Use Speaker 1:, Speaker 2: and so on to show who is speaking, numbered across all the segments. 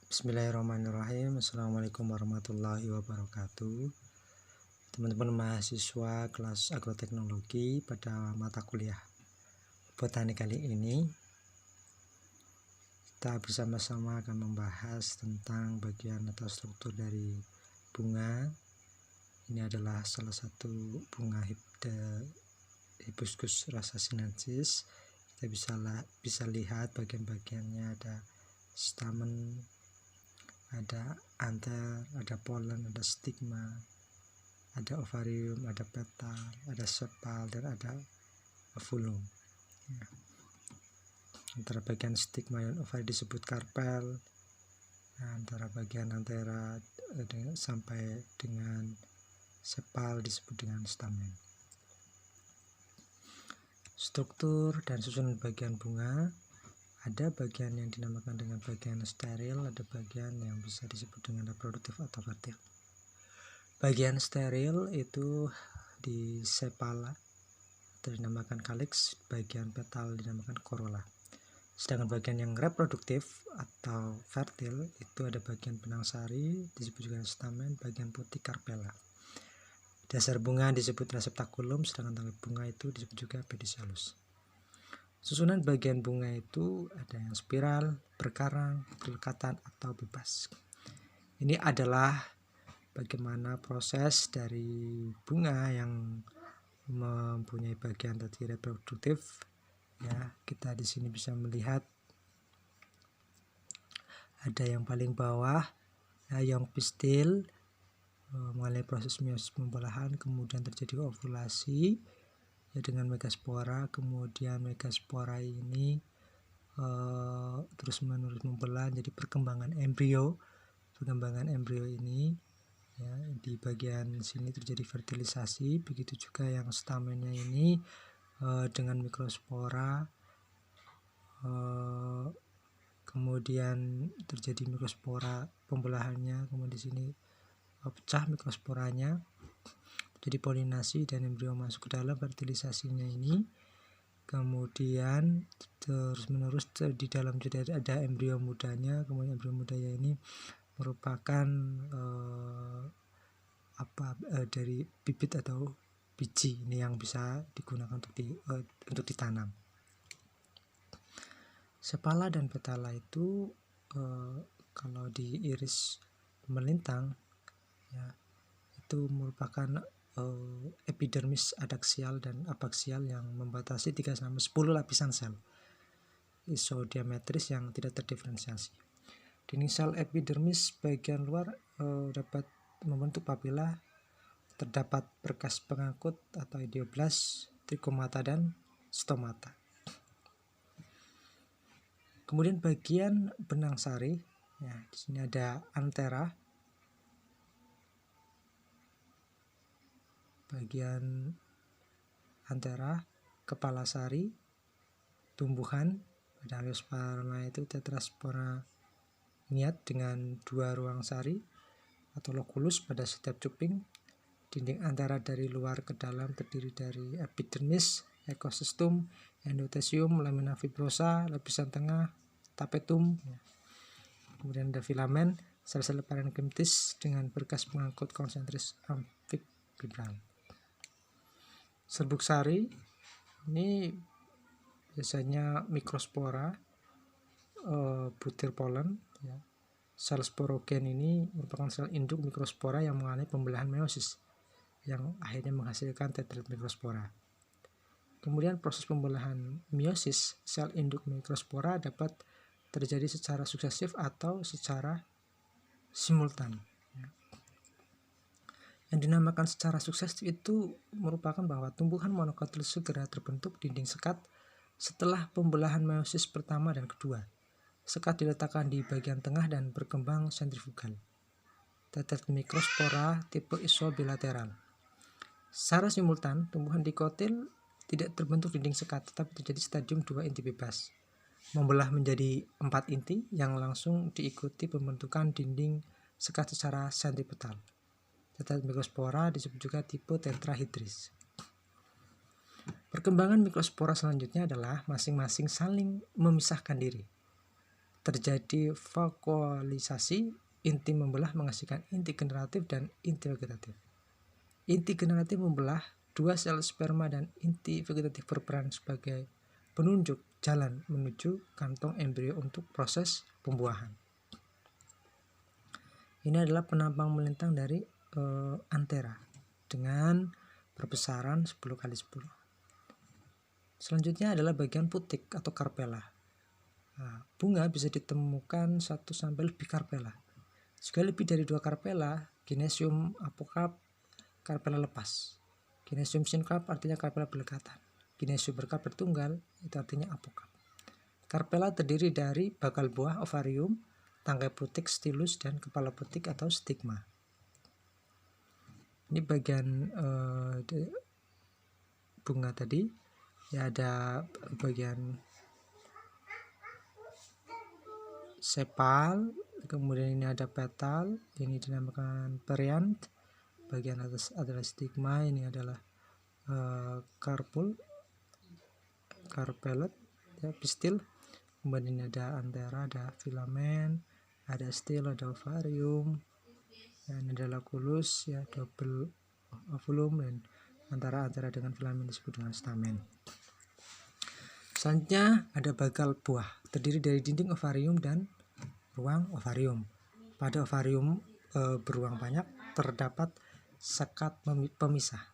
Speaker 1: Bismillahirrahmanirrahim. Assalamualaikum warahmatullahi wabarakatuh. Teman-teman mahasiswa kelas agroteknologi pada mata kuliah botani kali ini, kita bersama-sama akan membahas tentang bagian atau struktur dari bunga. Ini adalah salah satu bunga Hibiscus rasasinensis. Kita bisa lihat bagian-bagiannya, ada stamen, ada anter, ada polen, ada stigma, ada ovarium, ada petal, ada sepal, dan ada ovulum. Antara bagian stigma dan ovari disebut karpel, antara bagian antera sampai dengan sepal disebut dengan stamen. Struktur dan susunan bagian bunga. Ada bagian yang dinamakan dengan bagian steril, ada bagian yang bisa disebut dengan reproduktif atau fertil. Bagian steril itu di sepala atau dinamakan calyx, bagian petal dinamakan corolla. Sedangkan bagian yang reproduktif atau fertil itu ada bagian benang sari disebut juga stamen, bagian putih carpella. Dasar bunga disebut receptaculum, sedangkan tangkai bunga itu disebut juga pedicellus. Susunan bagian bunga itu ada yang spiral, berkarang, berlekatan, atau bebas. Ini adalah bagaimana proses dari bunga yang mempunyai bagian tadi reproduktif. Ya, kita di sini bisa melihat ada yang paling bawah, ya, yang pistil, mengalami proses meiosis pembelahan, kemudian terjadi ovulasi ya dengan megaspora, kemudian megaspora ini terus menerus membelah jadi perkembangan embrio. Perkembangan embrio ini ya, di bagian sini terjadi fertilisasi, begitu juga yang stamennya ini dengan mikrospora, kemudian terjadi mikrospora pembelahannya, kemudian di sini pecah mikrosporanya, jadi polinasi dan embrio masuk ke dalam fertilisasinya ini. Kemudian terus menerus di dalam juga ada embrio mudanya, kemudian embrio mudanya ini merupakan dari bibit atau biji ini yang bisa digunakan untuk ditanam. Sepala dan petala itu kalau diiris melintang ya, itu merupakan epidermis adaksial dan abaksial yang membatasi 3-10 lapisan sel isodiametris yang tidak terdiferensiasi. Dinding sel epidermis bagian luar dapat membentuk papila, terdapat berkas pengangkut atau ideoblas, trichomata, dan stomata. Kemudian bagian benang sari, ya, di sini ada antera, bagian antera, kepala sari, tumbuhan, pada angiosperma itu tetraspora niat dengan 2 ruang sari atau loculus pada setiap cuping. Dinding antara dari luar ke dalam terdiri dari epidermis, ekosistem, endothelium, lamina fibrosa, lapisan tengah, tapetum. Kemudian ada filamen, sel-sel parenkimtis dengan berkas pengangkut konsentris amfibibral. Serbuk sari ini biasanya mikrospora, butir polen. Ya. Sel sporogen ini merupakan sel induk mikrospora yang mengalami pembelahan meiosis yang akhirnya menghasilkan tetrat mikrospora. Kemudian proses pembelahan meiosis sel induk mikrospora dapat terjadi secara sukesif atau secara simultan. Yang dinamakan secara sukesif itu merupakan bahwa tumbuhan monokotil segera terbentuk dinding sekat setelah pembelahan meiosis pertama dan kedua. Sekat diletakkan di bagian tengah dan berkembang sentrifugal. Tetrat mikrospora tipe isobilateral. Secara simultan, tumbuhan dikotil tidak terbentuk dinding sekat, tetapi terjadi stadium 2 inti bebas, membelah menjadi 4 inti yang langsung diikuti pembentukan dinding sekat secara sentripetal. Tetrat mikrospora disebut juga tipe tetrahedris. Perkembangan mikrospora selanjutnya adalah masing-masing saling memisahkan diri. terjadi vakuolisasi, inti membelah menghasilkan inti generatif dan inti vegetatif. Inti generatif membelah dua sel sperma dan inti vegetatif berperan sebagai penunjuk jalan menuju kantong embrio untuk proses pembuahan. Ini adalah penampang melintang dari antera dengan perbesaran 10x10. Selanjutnya adalah bagian putik atau karpela. Nah, bunga bisa ditemukan 1 sampai lebih karpela. Jika lebih dari 2 karpela, Ginesium apocarp, karpela lepas. Ginesium syncarp artinya karpela berdekatan. Ginesium berkarpet tunggal itu artinya apocarp. Karpela terdiri dari bakal buah, ovarium, tangkai putik, stilus, dan kepala putik atau stigma. Ini bagian bunga tadi. Ya, ada bagian sepal, kemudian ini ada petal, ini dinamakan perianth. Bagian atas adalah stigma, ini adalah carpel, carpelet, ya, pistil. Kemudian ini ada antera, ada filamen, ada stil, ada ovarium, dan ada loculus, ya, double ovulum, dan antara dengan filamen disebut dengan stamen. Selanjutnya ada bakal buah, terdiri dari dinding ovarium dan ruang ovarium. Pada ovarium beruang banyak terdapat sekat pemisah.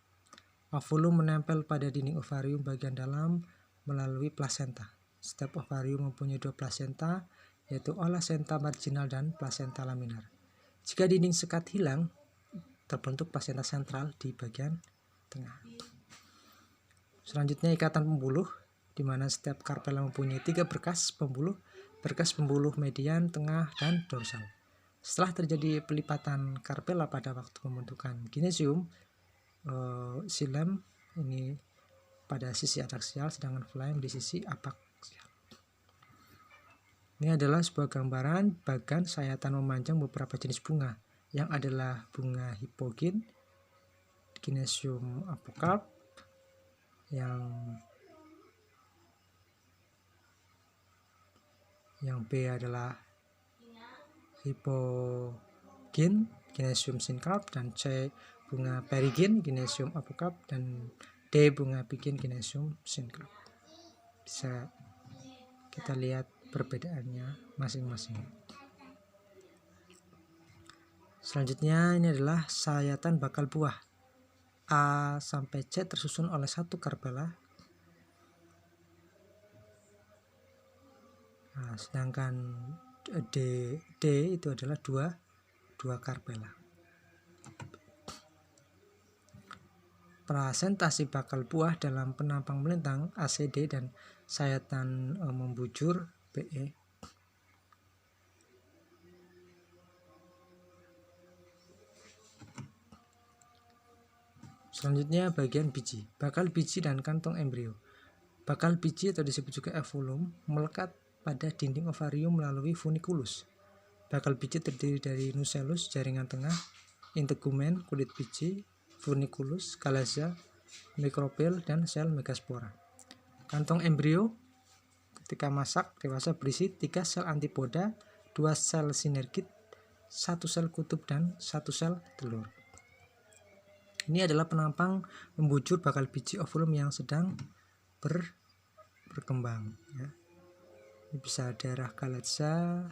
Speaker 1: Ovulum menempel pada dinding ovarium bagian dalam melalui plasenta. Setiap ovarium mempunyai 2 plasenta, yaitu olasenta marginal dan plasenta laminar. Jika dinding sekat hilang, terbentuk plasenta sentral di bagian tengah. Selanjutnya ikatan pembuluh, di mana setiap karpela mempunyai 3 berkas pembuluh median, tengah, dan dorsal. Setelah terjadi pelipatan karpela pada waktu pembentukan ginesium, xilem ini pada sisi adaksial, sedangkan phloem di sisi apaksial. Ini adalah sebuah gambaran bagan sayatan memanjang beberapa jenis bunga, yang adalah bunga hipogin, Ginesium apocarp, yang B adalah hipogin, Ginesium syncarp, dan C bunga perigin, Ginesium apocarp, dan D bunga pigin, Ginesium syncarp. Bisa kita lihat perbedaannya masing-masing. Selanjutnya ini adalah sayatan bakal buah. A sampai C tersusun oleh 1 karpela. Nah, sedangkan D itu adalah dua karpela. Presentasi bakal buah dalam penampang melintang ACD dan sayatan membujur BE. Selanjutnya bagian biji, bakal biji dan kantong embrio. Bakal biji atau disebut juga ovulum melekat pada dinding ovarium melalui funiculus. Bakal biji terdiri dari nucellus, jaringan tengah, integumen, kulit biji, funiculus, kalaza, mikropil, dan sel megaspora. Kantong embrio ketika masak dewasa berisi 3 sel antipoda, 2 sel sinergit, 1 sel kutub, dan 1 sel telur. Ini adalah penampang membujur bakal biji ovulum yang sedang berkembang, ya. Ini bisa daerah kalaza,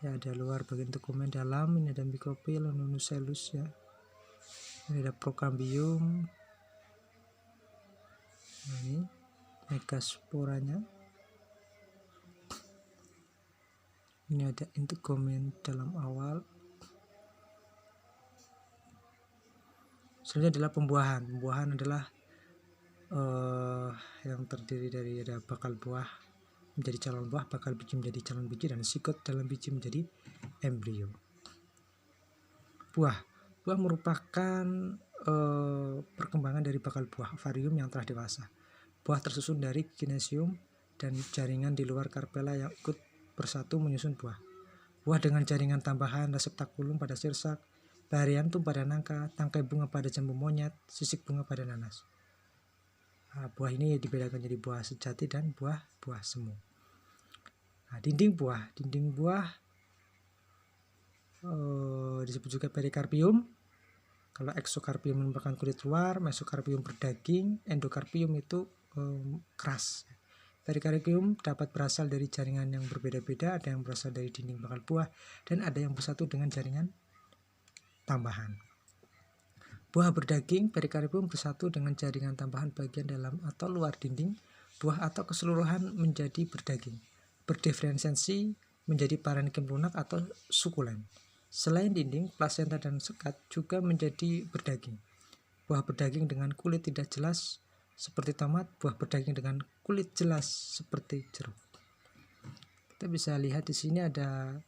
Speaker 1: ya, ada luar bagian tegumen dalam, ini ada mikropil, nucellus, ya. Ini ada prokambium, ini megasporanya, ini ada integumen dalam awal. Selanjutnya adalah pembuahan. Pembuahan adalah yang terdiri dari ada bakal buah menjadi calon buah, bakal biji menjadi calon biji, dan sigot dalam biji menjadi embrio. Buah merupakan perkembangan dari bakal buah ovarium yang telah dewasa. Buah tersusun dari ginesium dan jaringan di luar karpela yang ikut bersatu menyusun buah. Buah dengan jaringan tambahan reseptakulum pada sirsak, periantum pada nangka, tangkai bunga pada jambu monyet, sisik bunga pada nanas. Nah, buah ini dibedakan jadi buah sejati dan buah semu. Nah, dinding buah disebut juga perikarpium. Kalau eksokarpium merupakan kulit luar, mesokarpium berdaging, endokarpium itu keras. Perikarpium dapat berasal dari jaringan yang berbeda-beda, ada yang berasal dari dinding bakal buah, dan ada yang bersatu dengan jaringan tambahan. Buah berdaging, perikarpium bersatu dengan jaringan tambahan bagian dalam atau luar dinding buah atau keseluruhan menjadi berdaging. Berdiferensiasi menjadi parenkim lunak atau sukulen. Selain dinding, plasenta dan sekat juga menjadi berdaging. Buah berdaging dengan kulit tidak jelas seperti tomat, buah berdaging dengan kulit jelas seperti jeruk. Kita bisa lihat di sini ada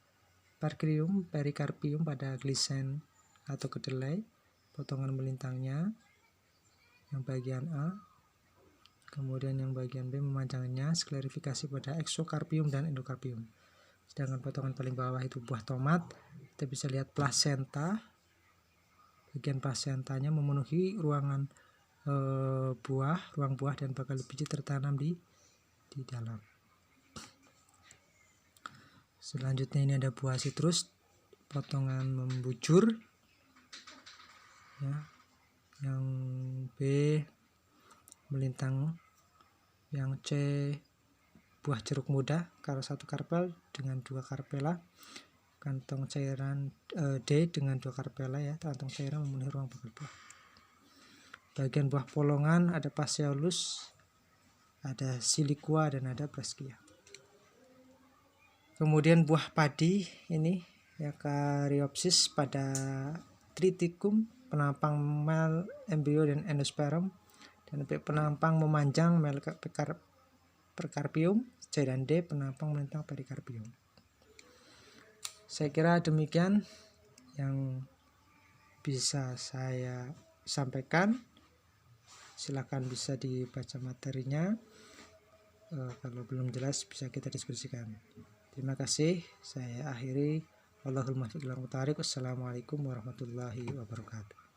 Speaker 1: perikarpium pada glisen atau kedelai, potongan melintangnya, yang bagian A, kemudian yang bagian B memanjangnya, sklerifikasi pada eksokarpium dan endokarpium. Sedangkan potongan paling bawah itu buah tomat, kita bisa lihat plasenta, bagian plasentanya memenuhi ruang buah dan bakal biji tertanam di dalam. Selanjutnya ini ada buah sitrus, potongan membujur, ya. Yang B melintang, yang C buah jeruk muda, satu karpel dengan 2 karpela, kantong cairan D dengan 2 karpela, ya, kantong cairan memenuhi ruang bakal buah. Bagian buah polongan ada Phaseolus, ada Siliqua, dan ada Braskia. Kemudian buah padi ini, ya, Caryopsis pada Triticum, penampang mel, embrio, dan endosperm, dan penampang memanjang mel perikarpium. C dan D penampang melintang perikarpium. Saya kira demikian yang bisa saya sampaikan. Silakan bisa dibaca materinya. Kalau belum jelas bisa kita diskusikan. Terima kasih. Saya akhiri. Wallahul muwaffiq ila aqwamit thoriq. Wassalamualaikum warahmatullahi wabarakatuh.